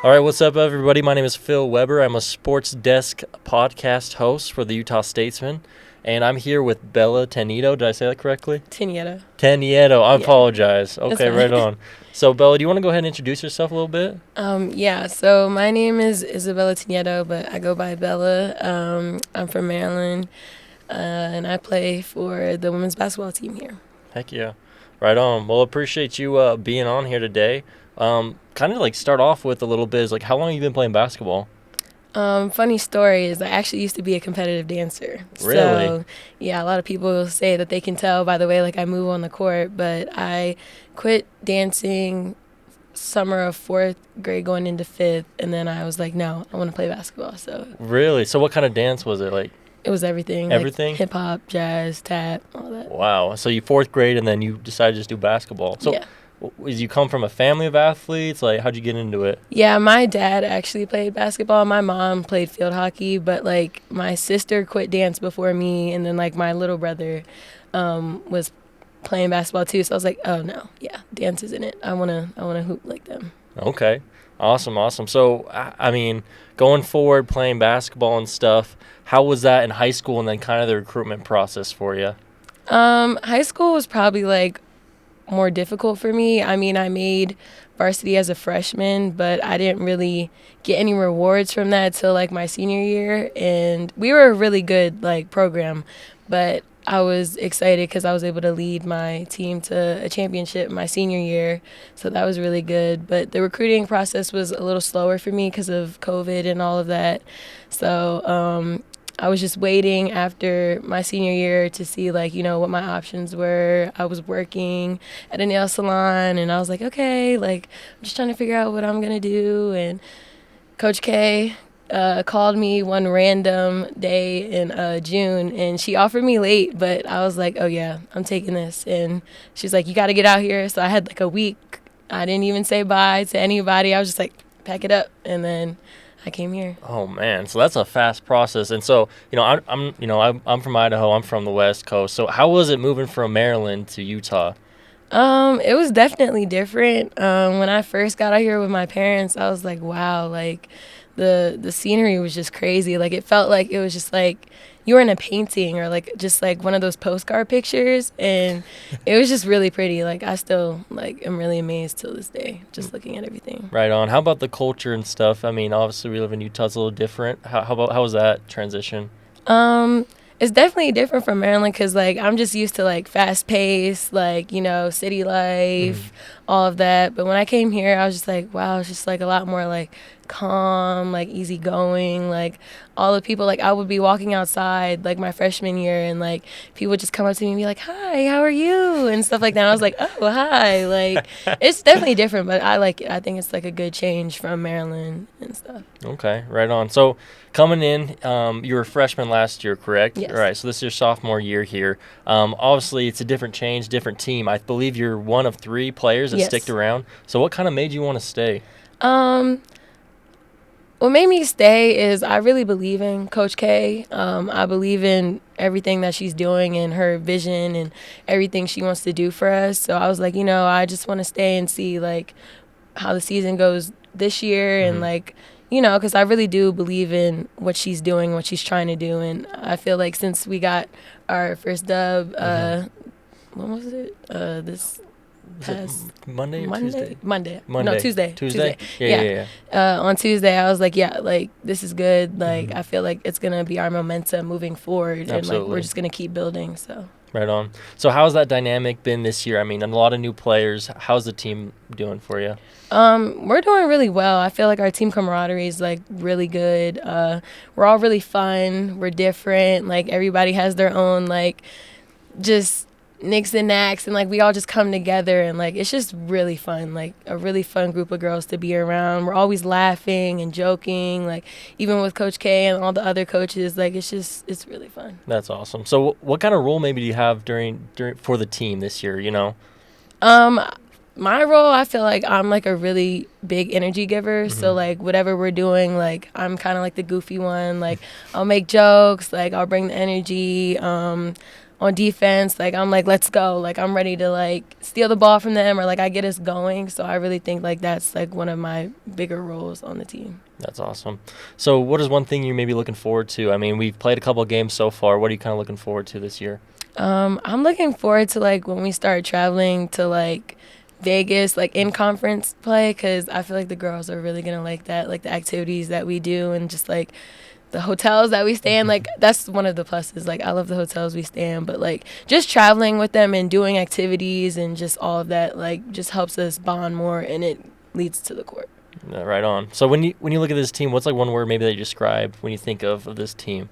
All right, what's up, everybody? My name is Phil Weber. I'm a Sports Desk podcast host for the Utah Statesman, and I'm here with Bella Tenito. Did I say that correctly? Tinieta. Tenieto. I Yeah, apologize. that's Okay, fine. right on. So, Bella, do you want to go ahead and introduce yourself a little bit? Yeah, so my name is Isabella Tinieto, but I go by Bella. I'm from Maryland, and I play for the women's basketball team here. Heck yeah. Right on. Well, appreciate you being on here today. Kind of like start off with a little bit is like, how long have you been playing basketball? Funny story is I actually used to be a competitive dancer. Really? So, yeah, a lot of people say that they can tell by the way like I move on the court, but I quit dancing summer of 4th grade going into 5th, and then I was like, no, I want to play basketball. So Really? So, what kind of dance was it? Like it was everything. everything? Like hip hop, jazz, tap, all that. Wow. So, you fourth grade, and then you decided to just do basketball. So, Yeah. Did you come from a family of athletes? Like, how'd you get into it? Yeah, my dad actually played basketball. My mom played field hockey, but like my sister quit dance before me, and then like my little brother was playing basketball too. So I was like, oh no, yeah, dance isn't it. I wanna hoop like them. Okay. Awesome, awesome. So, I mean, going forward, playing basketball and stuff, how was that in high school and then kind of the recruitment process for you? High school was probably like more difficult for me. I mean, I made varsity as a freshman, but I didn't really get any rewards from that till like my senior year. And we were a really good like program, but I was excited because I was able to lead my team to a championship my senior year. So that was really good. But the recruiting process was a little slower for me because of COVID and all of that. So I was just waiting after my senior year to see, like, you know, what my options were. I was working at a nail salon, and I was like, okay, like, I'm just trying to figure out what I'm going to do. And Coach K called me one random day in June, and she offered me late, but I was like, oh, yeah, I'm taking this. And she's like, you got to get out here. So I had, like, a week. I didn't even say bye to anybody. I was just like, pack it up. And then I came here. Oh man, so that's a fast process. And so, I'm from Idaho. I'm from the West Coast. So, how was it moving from Maryland to Utah? It was definitely different. When I first got out here with my parents, I was like, wow, like the scenery was just crazy. Like it felt like it was just like you were in a painting or like just like one of those postcard pictures, and it was just really pretty. Like I still like am really amazed till this day just looking at everything. Right on. How about the culture and stuff? I mean, obviously we live in Utah. It's a little different. How was that transition? It's definitely different from Maryland because, like, I'm just used to, like, fast pace, like, you know, city life, all of that. But when I came here, I was just like, wow, it's just, like, a lot more, like, calm, like, easygoing. Like, all the people, like, I would be walking outside, like, my freshman year, and, like, people would just come up to me and be like, hi, how are you? And stuff like that. And I was like, oh, hi. Like, it's definitely different, but I like it. I think it's, like, a good change from Maryland and stuff. Okay, right on. So, coming in, you were a freshman last year, correct? Yes. All right, so this is your sophomore year here. Obviously, it's a different change, different team. I believe you're one of 3 players that Yes. sticked around. So, what kind of made you want to stay? What made me stay is I really believe in Coach K. I believe in everything that she's doing and her vision and everything she wants to do for us. So I was like, you know, I just want to stay and see, like, how the season goes this year and, like, you know, because I really do believe in what she's doing, what she's trying to do. And I feel like since we got our first dub, when was it? This Was past it Monday or Tuesday? Monday. Monday. No, Tuesday. Tuesday? Yeah. On Tuesday, I was like, yeah, like, this is good. Like, I feel like it's going to be our momentum moving forward. And, like, Absolutely. we're just going to keep building, so. Right on. So, how's that dynamic been this year? I mean, a lot of new players. How's the team doing for you? We're doing really well. I feel like our team camaraderie is, like, really good. We're all really fun. We're different. Like, everybody has their own, like, just nicks and knacks, and, like, we all just come together, and, like, it's just really fun. Like, a really fun group of girls to be around. We're always laughing and joking, like, even with Coach K and all the other coaches. Like, it's really fun. That's awesome. So, what kind of role maybe do you have during for the team this year, you know? My role, I feel like I'm like a really big energy giver. So like whatever we're doing, like I'm kind of like the goofy one. Like I'll make jokes, like I'll bring the energy. on defense, like I'm like, let's go, like I'm ready to like steal the ball from them or like I get us going. So I really think like that's like one of my bigger roles on the team. That's awesome. So what is one thing you may be looking forward to? I mean, we've played a couple of games so far. What are you kind of looking forward to this year? I'm looking forward to like when we start traveling to like Vegas, like in conference play, because I feel like the girls are really gonna like that, like the activities that we do and just like the hotels that we stay in. Like that's one of the pluses. Like I love the hotels we stay in, but like just traveling with them and doing activities and just all of that like just helps us bond more, and it leads to the court. Right on. So when you look at this team, what's like one word maybe that you describe when you think of this team?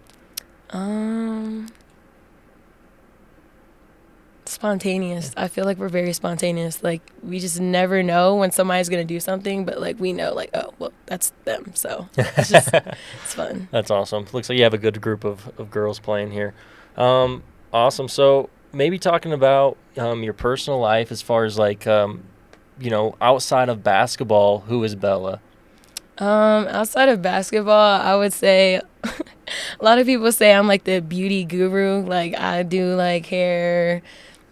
Spontaneous. I feel like we're very spontaneous. Like we just never know when somebody's gonna do something, but like we know like, oh well, that's them. So it's fun. That's awesome. Looks like you have a good group of girls playing here. Awesome. So maybe talking about your personal life as far as like outside of basketball, who is Bella? Outside of basketball, I would say a lot of people say I'm like the beauty guru. Like I do like hair,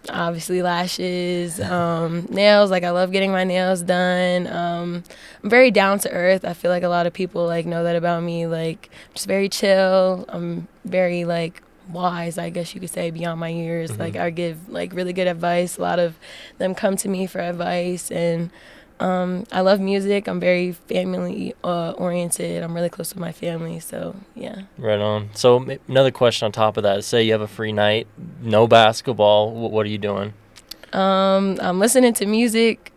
obviously lashes, nails. Like I love getting my nails done. I'm very down to earth. I feel like a lot of people like know that about me. Like I'm just very chill. I'm very like wise, I guess you could say, beyond my years. Mm-hmm. Like I give like really good advice. A lot of them come to me for advice, and I love music. I'm very family oriented. I'm really close with my family, so yeah. Right on. So another question on top of that. Say you have a free night, no basketball. What are you doing? I'm listening to music,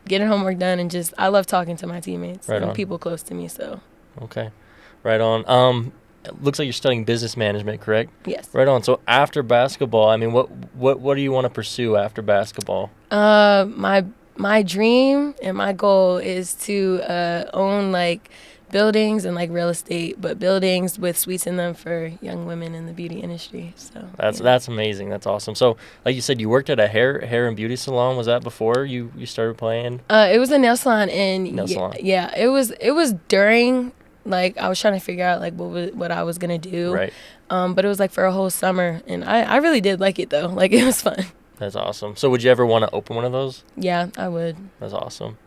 getting homework done, and just I love talking to my teammates and people close to me. So. Okay, right on. It looks like you're studying business management, correct? Yes. Right on. So after basketball, I mean, what do you want to pursue after basketball? My dream and my goal is to own like buildings and like real estate, but buildings with suites in them for young women in the beauty industry. So that's amazing. That's awesome. So like you said, you worked at a hair and beauty salon. Was that before you started playing? It was a nail salon, and salon. Yeah, it was during like I was trying to figure out like what I was gonna do. Right. But it was like for a whole summer, and I really did like it though. Like it was fun. That's awesome. So would you ever want to open one of those? Yeah, I would. That's awesome.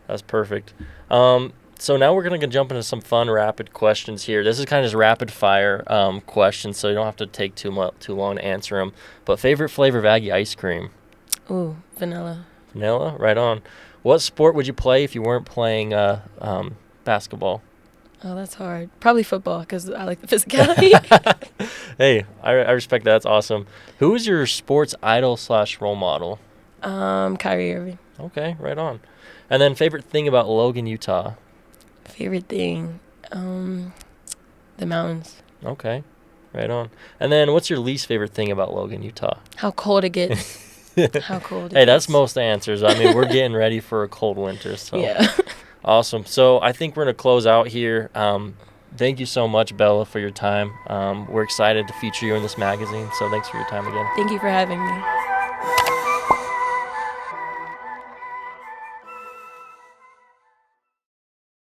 That's perfect. So now we're going to jump into some fun rapid questions here. This is kind of just rapid fire questions, so you don't have to take too long to answer them. But favorite flavor of Aggie ice cream? Ooh, vanilla. Vanilla? Right on. What sport would you play if you weren't playing basketball? Oh, that's hard. Probably football because I like the physicality. Hey, I respect that. That's awesome. Who is your sports idol / role model? Kyrie Irving. Okay, right on. And then favorite thing about Logan, Utah? Favorite thing? The mountains. Okay, right on. And then what's your least favorite thing about Logan, Utah? How cold it gets. How cold it Hey, gets. that's most answers. I mean, we're getting ready for a cold winter. So. Yeah. Awesome. So I think we're going to close out here. Thank you so much, Bella, for your time. We're excited to feature you in this magazine. So thanks for your time again. Thank you for having me.